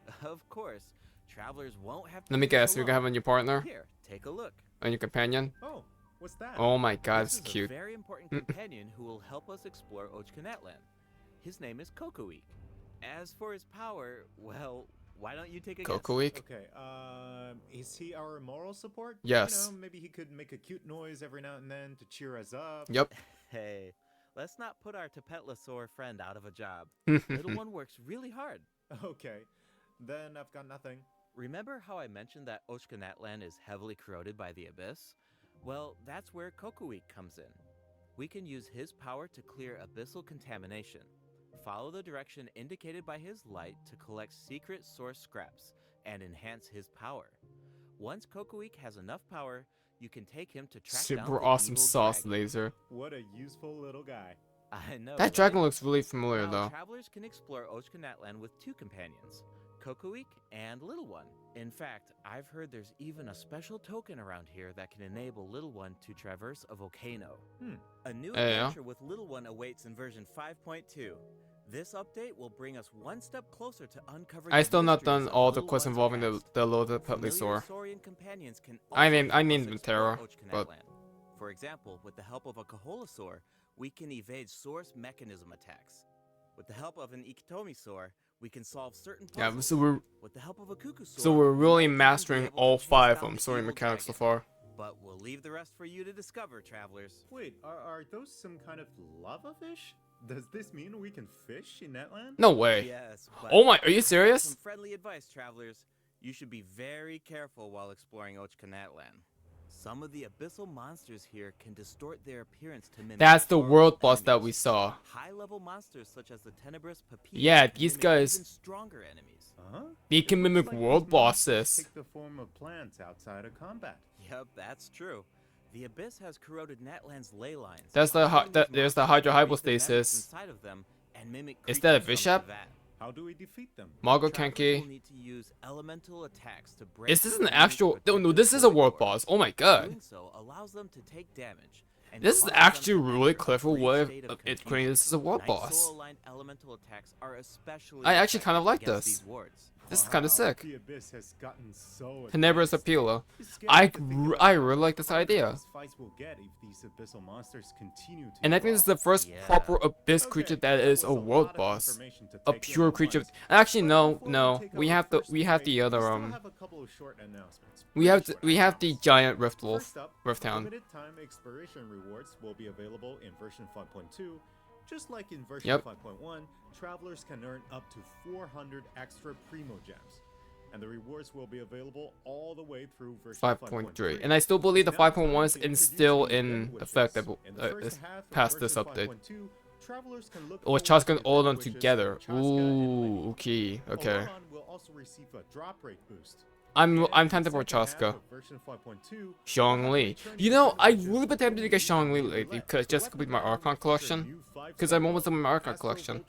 Speaker 5: rampage. Of course, travelers won't have to
Speaker 1: Let me
Speaker 5: do
Speaker 1: guess,
Speaker 5: so
Speaker 1: you're gonna have
Speaker 5: alone.
Speaker 1: a new partner?
Speaker 5: Here, take a look.
Speaker 1: And your companion?
Speaker 6: Oh, what's that?
Speaker 1: Oh my god,
Speaker 5: This
Speaker 1: it's
Speaker 5: is
Speaker 1: cute.
Speaker 5: a very important companion who will help us explore Ochkanatlan. His name is Kokoweek. As for his power, well, why don't you take a guess?
Speaker 1: Coco Week?
Speaker 6: Okay, is he our moral support?
Speaker 1: Yes.
Speaker 6: You know, maybe he could make a cute noise every now and then to cheer us up.
Speaker 1: Yep.
Speaker 5: Hey, let's not put our Tapetlasaur friend out of a job. Little one works really hard.
Speaker 6: Okay, then I've got nothing.
Speaker 5: Remember how I mentioned that Ochkanatlan is heavily corroded by the abyss? Well, that's where Kokoweek comes in. We can use his power to clear abyssal contamination. Follow the direction indicated by his light to collect secret source scraps and enhance his power. Once Kokoweek has enough power, you can take him to track down
Speaker 1: Super
Speaker 5: the
Speaker 1: awesome
Speaker 5: evil
Speaker 1: sauce
Speaker 5: dragon.
Speaker 1: laser.
Speaker 6: What a useful little guy.
Speaker 5: I know,
Speaker 1: That dragon
Speaker 5: right?
Speaker 1: looks really familiar
Speaker 5: Now,
Speaker 1: though.
Speaker 5: travelers can explore Ochkanatland with two companions, Kokoik and Little One. In fact, I've heard there's even a special token around here that can enable Little One to traverse a volcano. A new
Speaker 1: Yeah.
Speaker 5: adventure with Little One awaits in version 5.2. This update will bring us one step closer to uncovering
Speaker 1: I
Speaker 5: the
Speaker 1: still not
Speaker 5: mysteries
Speaker 1: done
Speaker 5: of
Speaker 1: all the
Speaker 5: Little
Speaker 1: quests
Speaker 5: One's
Speaker 1: involving
Speaker 5: past.
Speaker 1: the loaded
Speaker 5: Familiar
Speaker 1: Petlisaur.
Speaker 5: Saurian companions can
Speaker 1: I
Speaker 5: also
Speaker 1: named
Speaker 5: help us
Speaker 1: them
Speaker 5: explore
Speaker 1: Terra, but
Speaker 5: Ochkanatland. For example, with the help of a Kaholasaur, we can evade source mechanism attacks. With the help of an Ikitomisaur, we can solve certain
Speaker 1: yeah,
Speaker 5: puzzles. With the help of a Kukusaur,
Speaker 1: so we're
Speaker 5: we
Speaker 1: really
Speaker 5: might even be
Speaker 1: mastering
Speaker 5: able to
Speaker 1: all
Speaker 5: chase
Speaker 1: 5 of
Speaker 5: down
Speaker 1: them
Speaker 5: the
Speaker 1: story
Speaker 5: evil
Speaker 1: mechanics so
Speaker 5: dragon.
Speaker 1: far.
Speaker 5: But we'll leave the rest for you to discover, travelers.
Speaker 6: Wait, are those some kind of lava fish? Does this mean we can fish in Netland?
Speaker 1: No way.
Speaker 5: Yes, but
Speaker 1: Oh my, are you
Speaker 5: I have
Speaker 1: serious?
Speaker 5: some friendly advice, travelers. You should be very careful while exploring Ochkanatland. Some of the abyssal monsters here can distort their appearance to mimic
Speaker 1: That's the
Speaker 5: powerful
Speaker 1: world boss that we
Speaker 5: enemies.
Speaker 1: saw.
Speaker 5: High-level monsters such as the Tenebrous Papillion
Speaker 1: Yeah,
Speaker 5: can
Speaker 1: these
Speaker 5: mimic
Speaker 1: guys-
Speaker 5: even stronger enemies.
Speaker 6: Huh?
Speaker 1: They can
Speaker 6: It
Speaker 1: mimic
Speaker 6: looks like
Speaker 1: world
Speaker 6: these monsters
Speaker 1: bosses.
Speaker 6: take the form of plants outside of combat.
Speaker 5: Yep, that's true. The abyss has corroded Natland's ley lines.
Speaker 1: That's the
Speaker 5: allowing these
Speaker 1: there's the
Speaker 5: monsters to breathe the
Speaker 1: hydrohypostasis.
Speaker 5: menace inside of them and mimic
Speaker 1: Is that a
Speaker 5: creatures from
Speaker 1: bishop?
Speaker 5: Teyvat.
Speaker 6: How do we defeat them?
Speaker 1: Mago
Speaker 5: Travelers
Speaker 1: Kenki.
Speaker 5: will need to use elemental attacks to break
Speaker 1: Is this
Speaker 5: the
Speaker 1: an
Speaker 5: enemy's
Speaker 1: actual? No,
Speaker 5: protective
Speaker 1: this is a
Speaker 5: void
Speaker 1: world
Speaker 5: door.
Speaker 1: boss. Oh my god.
Speaker 5: Doing so allows them to take damage. And
Speaker 1: This is
Speaker 5: causes them
Speaker 1: actually
Speaker 5: to
Speaker 1: really
Speaker 5: enter a
Speaker 1: clever
Speaker 5: brief
Speaker 1: way
Speaker 5: state
Speaker 1: of
Speaker 5: confusion.
Speaker 1: creating this as a world
Speaker 5: Night
Speaker 1: boss.
Speaker 5: Soul-aligned elemental attacks are especially
Speaker 1: I actually kind of
Speaker 5: effective
Speaker 1: like
Speaker 5: against
Speaker 1: this.
Speaker 5: these wards.
Speaker 1: This is kind of sick.
Speaker 6: The abyss has gotten so
Speaker 1: Tenebrous
Speaker 6: advanced.
Speaker 1: Appeal.
Speaker 6: It's scary
Speaker 1: I
Speaker 6: to think about
Speaker 1: I
Speaker 6: how
Speaker 1: really like this idea.
Speaker 6: these fights will get if these abyssal monsters continue to
Speaker 1: And I think this is the
Speaker 6: evolve.
Speaker 1: first
Speaker 5: Yeah.
Speaker 1: proper abyss
Speaker 6: Okay,
Speaker 1: creature that is
Speaker 6: was
Speaker 1: a
Speaker 6: lot
Speaker 1: world
Speaker 6: of
Speaker 1: boss.
Speaker 6: information to
Speaker 1: A
Speaker 6: take in
Speaker 1: pure
Speaker 6: at
Speaker 1: creature.
Speaker 6: once.
Speaker 1: Actually,
Speaker 6: But
Speaker 1: no,
Speaker 6: before
Speaker 1: no.
Speaker 6: take
Speaker 1: We
Speaker 6: our
Speaker 1: have the
Speaker 6: first
Speaker 1: we have
Speaker 6: break,
Speaker 1: the other
Speaker 6: we still have a couple of short announcements.
Speaker 1: we
Speaker 6: Very
Speaker 1: have
Speaker 6: short
Speaker 1: we have the
Speaker 6: announcements.
Speaker 1: giant Rift Wolf,
Speaker 6: First up,
Speaker 1: Rift Town.
Speaker 6: limited time exploration rewards will be available in version 5.2. Just like in version
Speaker 1: Yep.
Speaker 6: 5.1, travelers can earn up to 400 extra Primo Gems. And the rewards will be available all the way through version
Speaker 1: 5.3, and I still believe the 5.1 is still in effect past this update. Or Chaska all of them together. Ooh, okay, okay.
Speaker 6: Will also receive a drop rate boost.
Speaker 1: I'm
Speaker 6: And
Speaker 1: tempted for
Speaker 6: the second half
Speaker 1: Chaska.
Speaker 6: of version 5.2,
Speaker 1: Xiangli. You know, I really been tempted to get Xiangli lately, cause just to complete my Archon collection. Because I'm almost done with my Archon collection.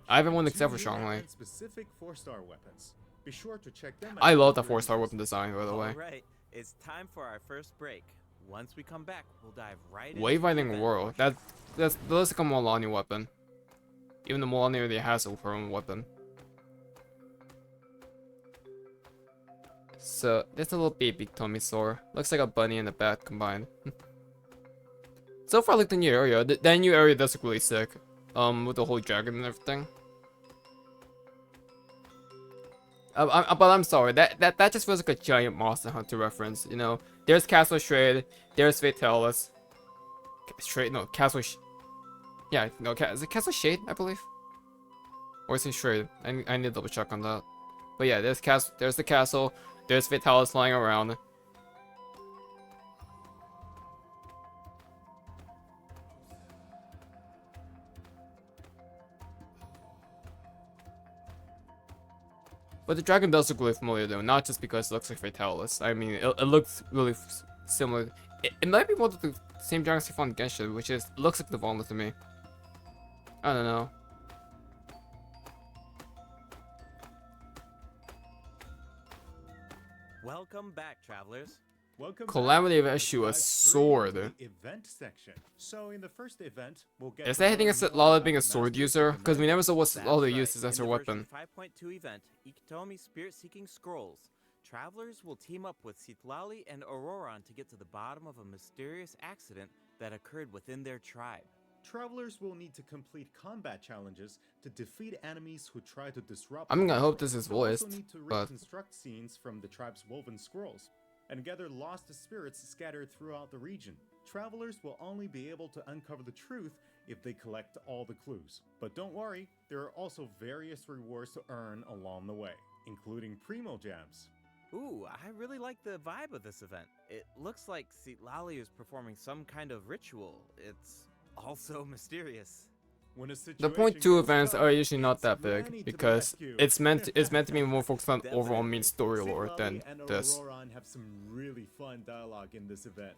Speaker 1: I haven't one except for Xiangli.
Speaker 6: Specific 4-star weapons. Be sure to check them
Speaker 1: I
Speaker 6: out
Speaker 1: love the
Speaker 6: during
Speaker 1: 4-star
Speaker 6: this
Speaker 1: weapon design, by the way.
Speaker 5: Alright, it's time for our first break. Once we come back, we'll dive right into the
Speaker 1: Wayfinding
Speaker 5: event
Speaker 1: World.
Speaker 5: portion.
Speaker 1: That looks like a Molani weapon. Even the Molani already has a her own weapon. So there's a little baby Tomisaur. Looks like a bunny and a bat combined. So far, I like the new area. That new area does look really sick. With the whole dragon and everything. But I'm sorry. That just feels like a giant Monster Hunter reference. You know, there's Castle Shade. There's Fatalis. Yeah, no, is it Castle Shade, I believe? Or is it Shade? I need to double check on that. But yeah, there's the castle, there's Fatalis flying around. But the dragon does look really familiar though, not just because it looks like Fatalis. I mean, it looks really similar. It might be one of the same dragons you found in Genshin, which is looks like the Vomit to me. I don't know.
Speaker 5: Welcome back, travelers.
Speaker 6: Welcome
Speaker 1: Calamity
Speaker 6: back.
Speaker 1: of Eshu, a
Speaker 6: Let's dive straight
Speaker 1: sword.
Speaker 6: into the event section. So in the first event, we'll get
Speaker 1: Is
Speaker 6: to
Speaker 1: that hitting
Speaker 6: learn
Speaker 1: us
Speaker 6: more
Speaker 1: Lala
Speaker 6: about
Speaker 1: being a
Speaker 6: the
Speaker 1: sword
Speaker 6: masters
Speaker 1: user?
Speaker 6: of the
Speaker 1: Because we never saw what
Speaker 5: That's
Speaker 1: Lala
Speaker 5: right.
Speaker 1: uses as
Speaker 5: In
Speaker 1: her
Speaker 5: the version
Speaker 1: weapon.
Speaker 5: 5.2 event, Ikitomi Spirit-Seeking Scrolls. Travelers will team up with Citlali and Auroran to get to the bottom of a mysterious accident that occurred within their tribe.
Speaker 6: Travelers will need to complete combat challenges to defeat enemies who try to disrupt.
Speaker 1: I mean, I
Speaker 6: the
Speaker 1: hope
Speaker 6: order.
Speaker 1: this is
Speaker 6: They'll also
Speaker 1: voiced,
Speaker 6: need to
Speaker 1: but-
Speaker 6: reconstruct scenes from the tribe's woven scrolls and gather lost spirits scattered throughout the region. Travelers will only be able to uncover the truth if they collect all the clues. But don't worry, there are also various rewards to earn along the way, including Primo Gems.
Speaker 5: Ooh, I really like the vibe of this event. It looks like Citlali is performing some kind of ritual. It's also mysterious.
Speaker 6: When a
Speaker 1: The
Speaker 6: situation
Speaker 1: point two
Speaker 6: gets
Speaker 1: events
Speaker 6: tough,
Speaker 1: are usually not
Speaker 6: it's
Speaker 1: that
Speaker 6: Rennie
Speaker 1: big
Speaker 6: to the
Speaker 1: because
Speaker 6: rescue.
Speaker 1: it's meant to be more focused on overall main
Speaker 5: Definitely.
Speaker 1: story lore
Speaker 6: Citlali
Speaker 1: than
Speaker 6: and
Speaker 1: this.
Speaker 6: Auroron have some really fun dialogue in this event.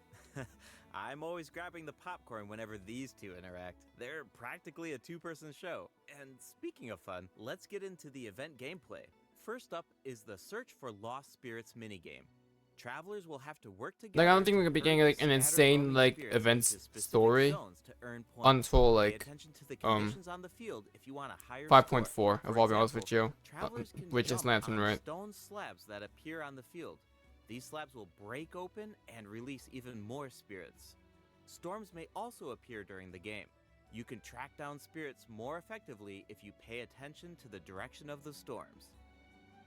Speaker 5: I'm always grabbing the popcorn whenever these two interact. They're practically a two-person show. And speaking of fun, let's get into the event gameplay. First up is the Search for Lost Spirits minigame. Travelers will have to work together.
Speaker 1: Like I don't think we
Speaker 5: to
Speaker 1: could be getting
Speaker 5: herd
Speaker 1: like an
Speaker 5: scattered
Speaker 1: insane
Speaker 5: roaming
Speaker 1: like
Speaker 5: spirits
Speaker 1: events
Speaker 5: into specific
Speaker 1: story
Speaker 5: zones to earn points.
Speaker 1: until
Speaker 5: Pay
Speaker 1: like
Speaker 5: attention to the conditions on the field if you want a higher
Speaker 1: 5.4
Speaker 5: score.
Speaker 1: if
Speaker 5: For
Speaker 1: I'll be honest with
Speaker 5: example,
Speaker 1: you,
Speaker 5: travelers can
Speaker 1: which is
Speaker 5: jump
Speaker 1: Lantern,
Speaker 5: on
Speaker 1: right?
Speaker 5: stone slabs that appear on the field. These slabs will break open and release even more spirits. Storms may also appear during the game. You can track down spirits more effectively if you pay attention to the direction of the storms.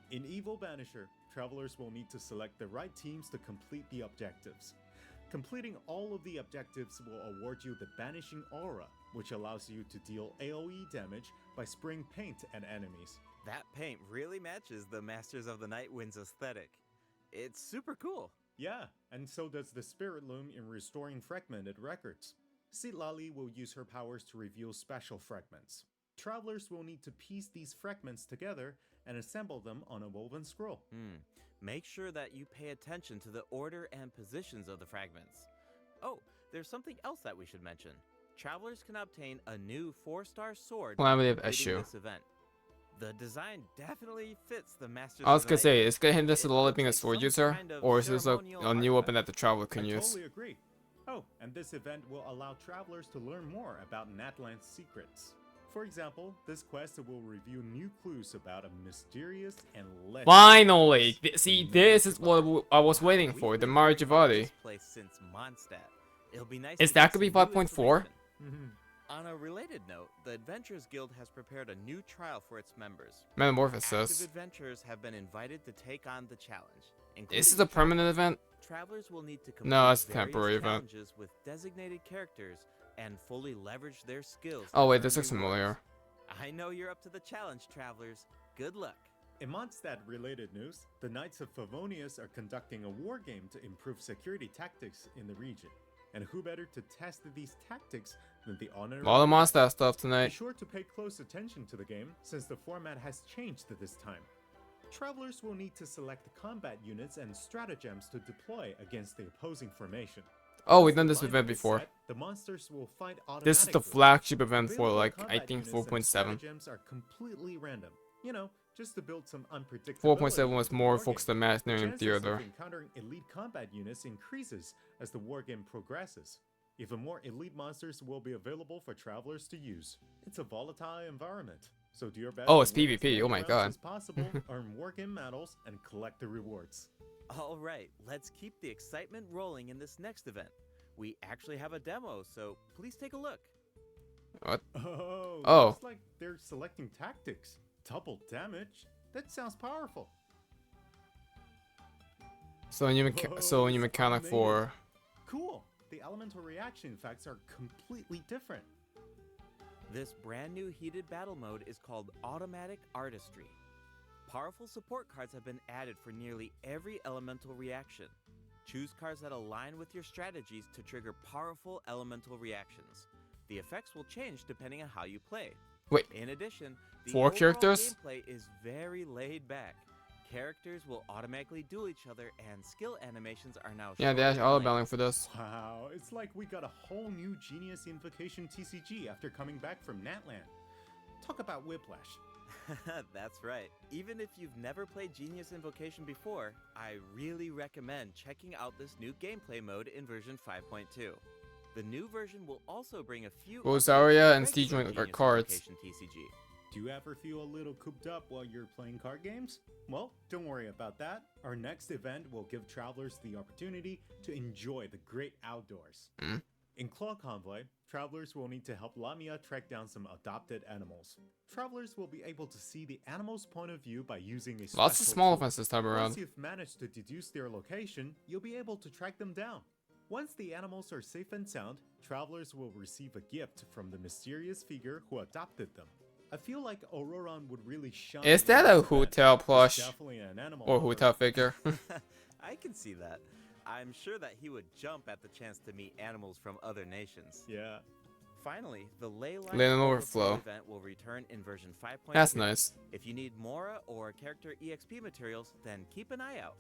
Speaker 6: In Evil Banisher, travelers will need to select the right teams to complete the objectives. Completing all of the objectives will award you the Banishing Aura, which allows you to deal AoE damage by spraying paint at enemies.
Speaker 5: That paint really matches the Masters of the Night Wind's aesthetic. It's super cool.
Speaker 6: Yeah, and so does the Spirit Loom in restoring fragmented records. Citlali will use her powers to reveal special fragments. Travelers will need to piece these fragments together and assemble them on a woven scroll.
Speaker 5: Make sure that you pay attention to the order and positions of the fragments. Oh, there's something else that we should mention. Travelers can obtain a new 4-star sword
Speaker 1: Calamity of
Speaker 5: completing
Speaker 1: Eshu.
Speaker 5: this event. The design definitely fits the Masters
Speaker 1: I was
Speaker 5: of the
Speaker 1: gonna
Speaker 5: Night
Speaker 1: say,
Speaker 5: Wind.
Speaker 1: is gonna hint this
Speaker 5: It
Speaker 1: to Lola
Speaker 5: looks
Speaker 1: being a
Speaker 5: like
Speaker 1: sword
Speaker 5: some
Speaker 1: user,
Speaker 5: kind of
Speaker 1: or is this a
Speaker 5: ceremonial
Speaker 1: new weapon that
Speaker 5: artifact.
Speaker 1: the traveler
Speaker 6: I
Speaker 1: can use?
Speaker 6: totally agree. Oh, and this event will allow travelers to learn more about Natland's secrets. For example, this quest will reveal new clues about a mysterious and legendary
Speaker 1: Finally!
Speaker 6: place,
Speaker 1: See,
Speaker 6: the
Speaker 1: this is what
Speaker 6: Marjavati.
Speaker 1: I was waiting
Speaker 5: We've
Speaker 1: for, the
Speaker 5: been hearing about
Speaker 1: Marjavati.
Speaker 5: this place since Mondstadt. It'll be nice
Speaker 1: Is
Speaker 5: to
Speaker 1: that
Speaker 5: get
Speaker 1: gonna be
Speaker 5: some new
Speaker 1: 5.4?
Speaker 5: information. On a related note, the Adventurers Guild has prepared a new trial for its members. Active
Speaker 1: Metamorphosis.
Speaker 5: adventurers have been invited to take on the challenge.
Speaker 1: Is this
Speaker 5: including
Speaker 1: a permanent
Speaker 5: travelers.
Speaker 1: event?
Speaker 5: Travelers will need to complete
Speaker 1: No, it's a
Speaker 5: various
Speaker 1: temporary event.
Speaker 5: challenges with designated characters and fully leverage their skills.
Speaker 1: Oh
Speaker 5: to
Speaker 1: wait,
Speaker 5: earn
Speaker 1: this looks
Speaker 5: rewards.
Speaker 1: familiar.
Speaker 5: I know you're up to the challenge, travelers. Good luck.
Speaker 6: In Mondstadt-related news, the Knights of Favonius are conducting a war game to improve security tactics in the region. And who better to test these tactics than the honorary
Speaker 1: A lot of
Speaker 6: knights?
Speaker 1: Mondstadt stuff
Speaker 6: Be
Speaker 1: tonight.
Speaker 6: sure to pay close attention to the game, since the format has changed this time. Travelers will need to select combat units and stratagems to deploy against the opposing formation.
Speaker 1: Oh,
Speaker 6: Once
Speaker 1: we've
Speaker 6: the
Speaker 1: done this
Speaker 6: lineup
Speaker 1: event
Speaker 6: is
Speaker 1: before.
Speaker 6: set, the monsters will fight
Speaker 1: This is the
Speaker 6: automatically.
Speaker 1: flagship event for
Speaker 6: Available
Speaker 1: like, I
Speaker 6: combat
Speaker 1: think
Speaker 6: units and
Speaker 1: 4.7.
Speaker 6: stratagems are completely random. You know, just to build some unpredictability.
Speaker 1: 4.7 was
Speaker 6: into the
Speaker 1: more
Speaker 6: war
Speaker 1: focused
Speaker 6: game.
Speaker 1: on
Speaker 6: The
Speaker 1: Mercenary and
Speaker 6: chances of
Speaker 1: Theater.
Speaker 6: encountering elite combat units increases as the wargame progresses. Even more elite monsters will be available for travelers to use. It's a volatile environment, so do your best.
Speaker 1: Oh,
Speaker 6: to
Speaker 1: it's
Speaker 6: win as
Speaker 1: PvP,
Speaker 6: many
Speaker 1: oh my
Speaker 6: rounds
Speaker 1: god.
Speaker 6: as possible, earn wargame medals, and collect the rewards.
Speaker 5: All right, let's keep the excitement rolling in this next event. We actually have a demo, so please take a look.
Speaker 1: What?
Speaker 6: Oh,
Speaker 1: Oh.
Speaker 6: looks like they're selecting tactics. Double damage? That sounds powerful.
Speaker 1: So a new
Speaker 6: Whoa,
Speaker 1: mechanic
Speaker 6: amazing.
Speaker 1: for
Speaker 6: Cool. The elemental reaction effects are completely different.
Speaker 5: This brand new heated battle mode is called Automatic Artistry. Powerful support cards have been added for nearly every elemental reaction. Choose cards that align with your strategies to trigger powerful elemental reactions. The effects will change depending on how you play.
Speaker 1: Wait,
Speaker 5: In addition, the
Speaker 1: 4
Speaker 5: overall
Speaker 1: characters?
Speaker 5: gameplay is very laid back. Characters will automatically duel each other, and skill animations are now
Speaker 1: yeah,
Speaker 5: shorter
Speaker 1: they
Speaker 5: in
Speaker 1: are
Speaker 5: length.
Speaker 1: battling for this.
Speaker 6: Wow, it's like we got a whole new Genius Invocation TCG after coming back from Natland. Talk about whiplash.
Speaker 5: That's right. Even if you've never played Genius Invocation before, I really recommend checking out this new gameplay mode in version 5.2. The new version will also bring a few
Speaker 1: Rosaria
Speaker 5: updates to
Speaker 1: and Siege
Speaker 5: regular
Speaker 1: are
Speaker 5: Genius
Speaker 1: cards.
Speaker 5: Invocation TCG.
Speaker 6: Do you ever feel a little cooped up while you're playing card games? Well, don't worry about that. Our next event will give travelers the opportunity to enjoy the great outdoors.
Speaker 1: Mm.
Speaker 6: In Claw Convoy, travelers will need to help Lamia track down some adopted animals. Travelers will be able to see the animal's point of view by using a
Speaker 1: Lots of
Speaker 6: special
Speaker 1: small
Speaker 6: tool.
Speaker 1: offenses this time
Speaker 6: Once
Speaker 1: around.
Speaker 6: you've managed to deduce their location, you'll be able to track them down. Once the animals are safe and sound, travelers will receive a gift from the mysterious figure who adopted them. I feel like Auroron would really shine.
Speaker 1: Is
Speaker 6: in
Speaker 1: that
Speaker 6: this
Speaker 1: a
Speaker 6: event.
Speaker 1: Hotel
Speaker 6: He's
Speaker 1: plush?
Speaker 6: definitely an animal
Speaker 1: Or
Speaker 6: lover.
Speaker 1: Hotel figure?
Speaker 5: I can see that. I'm sure that he would jump at the chance to meet animals from other nations.
Speaker 6: Yeah.
Speaker 5: Finally, the Leyline
Speaker 1: Leyline
Speaker 5: Overflow
Speaker 1: Overflow.
Speaker 5: event will return in version 5.2.
Speaker 1: That's nice.
Speaker 5: If you need Mora or character EXP materials, then keep an eye out.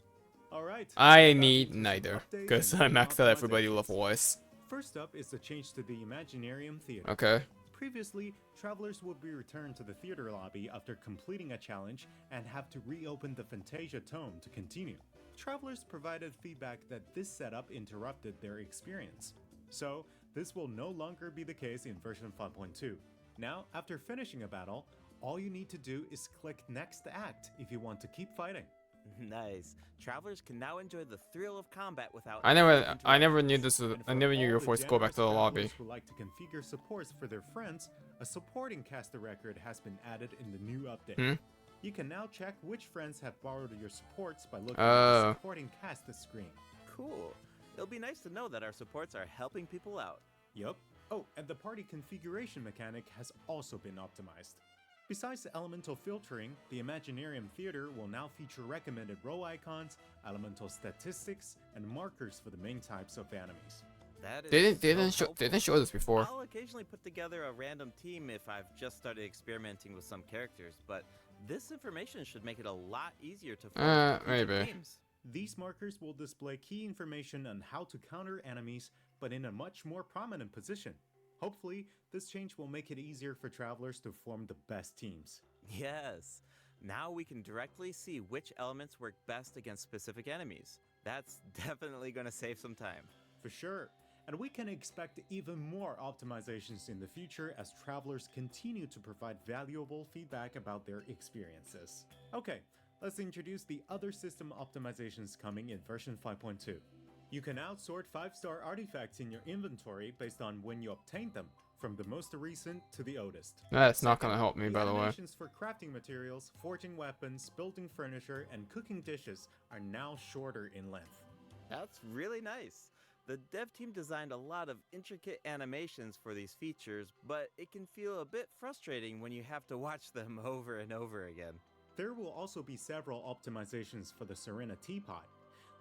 Speaker 6: Alright.
Speaker 1: I
Speaker 6: let's dive
Speaker 1: need
Speaker 6: into some
Speaker 1: neither,
Speaker 6: updates
Speaker 1: because
Speaker 6: and
Speaker 1: I
Speaker 6: game
Speaker 1: maxed out everybody
Speaker 6: optimizations.
Speaker 1: level-wise.
Speaker 6: First up is the change to the Imaginarium Theater.
Speaker 1: Okay.
Speaker 6: Previously, travelers would be returned to the theater lobby after completing a challenge and have to reopen the Fantasia Tome to continue. Travelers provided feedback that this setup interrupted their experience. So, this will no longer be the case in version 5.2. Now, after finishing a battle, all you need to do is click Next Act if you want to keep fighting.
Speaker 5: Nice. Travelers can now enjoy the thrill of combat without
Speaker 1: I never knew
Speaker 5: interruptions.
Speaker 1: this was,
Speaker 6: And
Speaker 1: I
Speaker 6: for
Speaker 1: never knew you
Speaker 6: all
Speaker 1: were
Speaker 6: the
Speaker 1: forced to go back to the
Speaker 6: generous
Speaker 1: lobby.
Speaker 6: travelers who like to configure supports for their friends, a supporting caster record has been added in the new update. You can now check which friends have borrowed your supports by looking at the supporting cast screen.
Speaker 5: Cool. It'll be nice to know that our supports are helping people out.
Speaker 6: Yup. Oh, and the party configuration mechanic has also been optimized. Besides elemental filtering, the Imaginarium Theater will now feature recommended role icons, elemental statistics, and markers for the main types of enemies.
Speaker 5: That is
Speaker 1: They
Speaker 5: so
Speaker 1: didn't show this before.
Speaker 5: I'll occasionally put together a random team if I've just started experimenting with some characters, but this information should make it a lot easier to find
Speaker 1: maybe.
Speaker 5: teams.
Speaker 6: These markers will display key information on how to counter enemies, but in a much more prominent position. Hopefully, this change will make it easier for travelers to form the best teams.
Speaker 5: Yes. Now we can directly see which elements work best against specific enemies. That's definitely going to save some time.
Speaker 6: For sure. And we can expect even more optimizations in the future as travelers continue to provide valuable feedback about their experiences. Okay, let's introduce the other system optimizations coming in version 5.2. You can now sort 5-star artifacts in your inventory based on when you obtained them, from the most recent to the oldest.
Speaker 1: That's not
Speaker 6: Second,
Speaker 1: gonna help me, by the way.
Speaker 6: animations for crafting materials, forging weapons, building furniture, and cooking dishes are now shorter in length.
Speaker 5: That's really nice. The dev team designed a lot of intricate animations for these features, but it can feel a bit frustrating when you have to watch them over and over again.
Speaker 6: There will also be several optimizations for the Serena Teapot.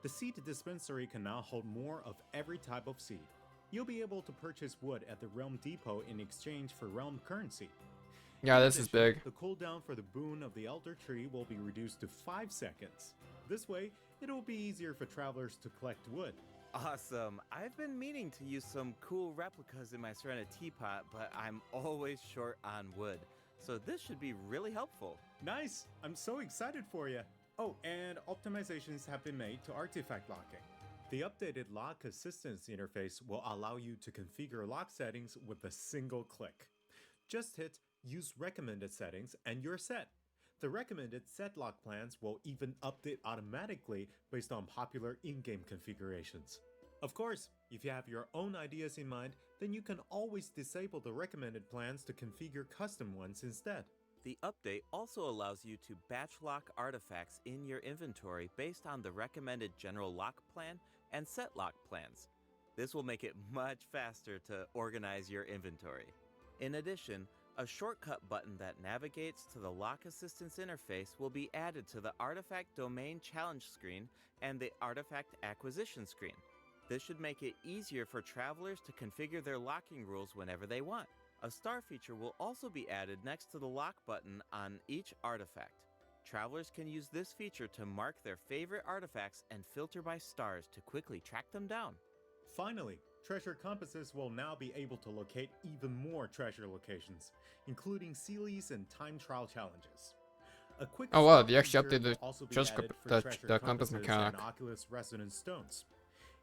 Speaker 6: The seed dispensary can now hold more of every type of seed. You'll be able to purchase wood at the Realm Depot in exchange for Realm currency.
Speaker 1: Yeah,
Speaker 6: In
Speaker 1: this is
Speaker 6: addition,
Speaker 1: big.
Speaker 6: The cooldown for the boon of the Elder Tree will be reduced to 5 seconds. This way, it will be easier for travelers to collect wood.
Speaker 5: Awesome. I've been meaning to use some cool replicas in my Serena Teapot, but I'm always short on wood. So this should be really helpful.
Speaker 6: Nice! I'm so excited for you! Oh, and optimizations have been made to artifact locking. The updated lock assistance interface will allow you to configure lock settings with a single click. Just hit Use Recommended Settings and you're set. The recommended set lock plans will even update automatically based on popular in-game configurations. Of course, if you have your own ideas in mind, then you can always disable the recommended plans to configure custom ones instead.
Speaker 5: The update also allows you to batch lock artifacts in your inventory based on the recommended general lock plan and set lock plans. This will make it much faster to organize your inventory. In addition, a shortcut button that navigates to the lock assistance interface will be added to the Artifact Domain Challenge screen and the Artifact Acquisition screen. This should make it easier for travelers to configure their locking rules whenever they want. A star feature will also be added next to the lock button on each artifact. Travelers can use this feature to mark their favorite artifacts and filter by stars to quickly track them down.
Speaker 6: Finally, treasure compasses will now be able to locate even more treasure locations, including Sealies and time trial challenges. A quick
Speaker 1: Oh, wow,
Speaker 6: swap
Speaker 1: they actually
Speaker 6: feature
Speaker 1: updated the
Speaker 6: will also be
Speaker 1: treasure
Speaker 6: added
Speaker 1: comp-
Speaker 6: for
Speaker 1: the-
Speaker 6: treasure
Speaker 1: the compass
Speaker 6: compasses
Speaker 1: mechanic.
Speaker 6: and Oculus Resonance Stones.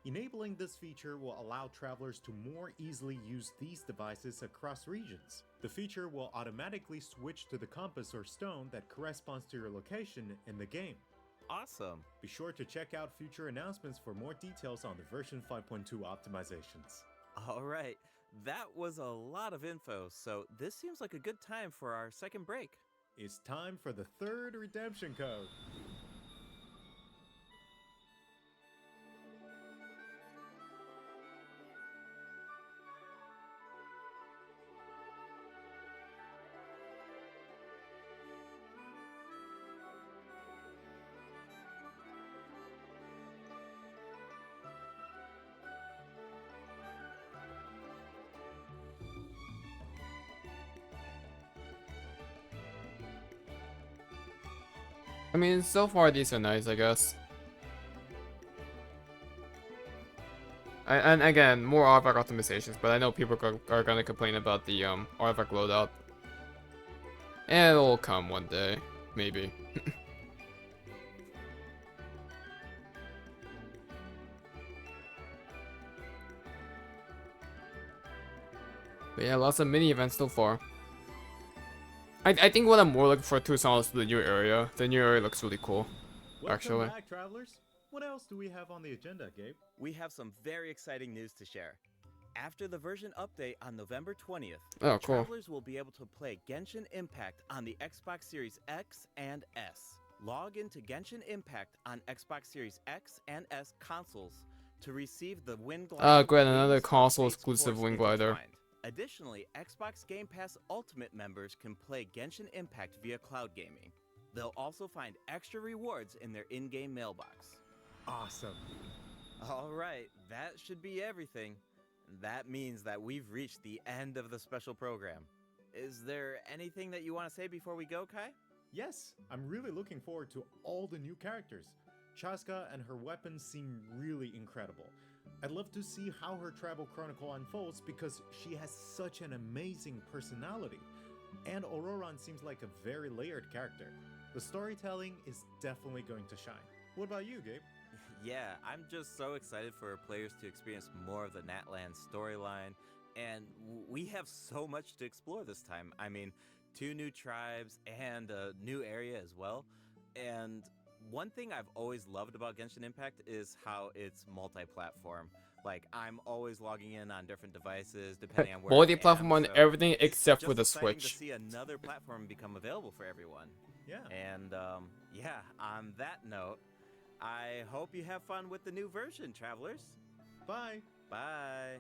Speaker 6: Enabling this feature will allow travelers to more easily use these devices across regions. The feature will automatically switch to the compass or stone that corresponds to your location in the game.
Speaker 5: Awesome!
Speaker 6: Be sure to check out future announcements for more details on the version 5.2 optimizations.
Speaker 5: Alright, that was a lot of info, so this seems like a good time for our second break.
Speaker 6: It's time for the third redemption code.
Speaker 1: I mean, so far these are nice, I guess. And again, more artifact optimizations, but I know people are gonna complain about the artifact loadout. And it'll come one day, maybe. But yeah, lots of mini events so far. I think what I'm more looking for too is honestly the new area. The new area looks really cool.
Speaker 6: Welcome
Speaker 1: Actually.
Speaker 6: back, travelers. What else do we have on the agenda, Gabe?
Speaker 5: We have some very exciting news to share. After the version update on November 20th,
Speaker 1: Oh, cool.
Speaker 5: travelers will be able to play Genshin Impact on the Xbox Series X and S. Log into Genshin Impact on Xbox Series X and S consoles to receive the Wind Glider.
Speaker 1: Great, another
Speaker 5: Games
Speaker 1: console
Speaker 5: updates
Speaker 1: exclusive
Speaker 5: Force
Speaker 1: Wind Glider.
Speaker 5: Intertwined. Additionally, Xbox Game Pass Ultimate members can play Genshin Impact via cloud gaming. They'll also find extra rewards in their in-game mailbox.
Speaker 6: Awesome.
Speaker 5: Alright, that should be everything. That means that we've reached the end of the special program. Is there anything that you want to say before we go, Kai?
Speaker 6: Yes, I'm really looking forward to all the new characters. Chaska and her weapons seem really incredible. I'd love to see how her travel chronicle unfolds because she has such an amazing personality. And Auroran seems like a very layered character. The storytelling is definitely going to shine. What about you, Gabe?
Speaker 5: Yeah, I'm just so excited for players to experience more of the Natlan storyline, and we have so much to explore this time. I mean, 2 new tribes and a new area as well. And one thing I've always loved about Genshin Impact is how it's multi-platform. Like, I'm always logging in on different devices depending on where
Speaker 1: Multi-platform
Speaker 5: I
Speaker 1: on
Speaker 5: am, so
Speaker 1: everything
Speaker 5: it's
Speaker 1: except
Speaker 5: just
Speaker 1: for the
Speaker 5: exciting
Speaker 1: Switch.
Speaker 5: to see another platform become available for everyone.
Speaker 6: Yeah.
Speaker 5: And yeah, on that note, I hope you have fun with the new version, travelers.
Speaker 6: Bye.
Speaker 5: Bye.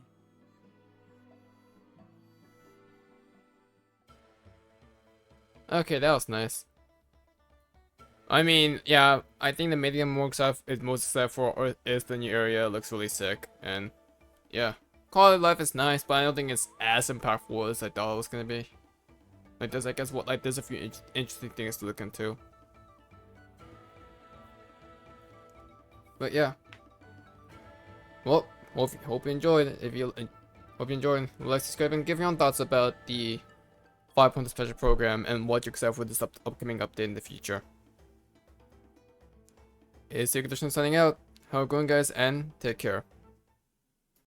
Speaker 1: Okay, that was nice. I mean, yeah, I think the medium more excited most excited for is the new area. It looks really sick, and yeah, quality of life is nice, but I don't think it's as impactful as I thought it was gonna be. Like there's, I guess, there's a few interesting things to look into. But yeah, well, hope you enjoyed. If you hope you enjoyed, like, subscribe, and give your own thoughts about the 5.0 special program and what you expect for this upcoming update in the future. It's ACairconditioner signing out. How it going, guys, and take care.